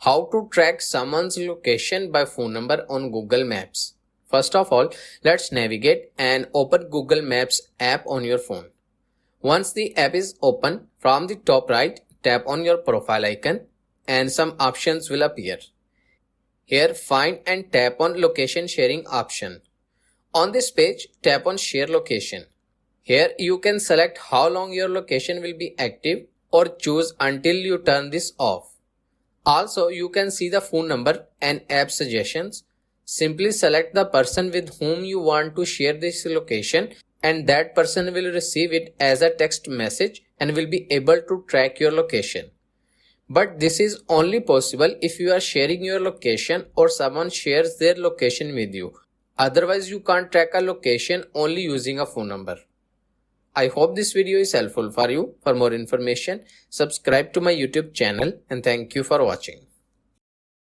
how to track someone's location by phone number on Google Maps. First of all, let's navigate and open Google Maps app on your phone. Once the app is open, from the top right, tap on your profile icon and some options will appear. Here, find and tap on location sharing option. On this page, tap on share location. Here you can select how long your location will be active or choose until you turn this off. Also, you can see the phone number and app suggestions. Simply select the person with whom you want to share this location and that person will receive it as a text message and will be able to track your location. But this is only possible if you are sharing your location or someone shares their location with you. Otherwise, you can't track a location only using a phone number. I hope this video is helpful for you. For more information, subscribe to my YouTube channel and thank you for watching.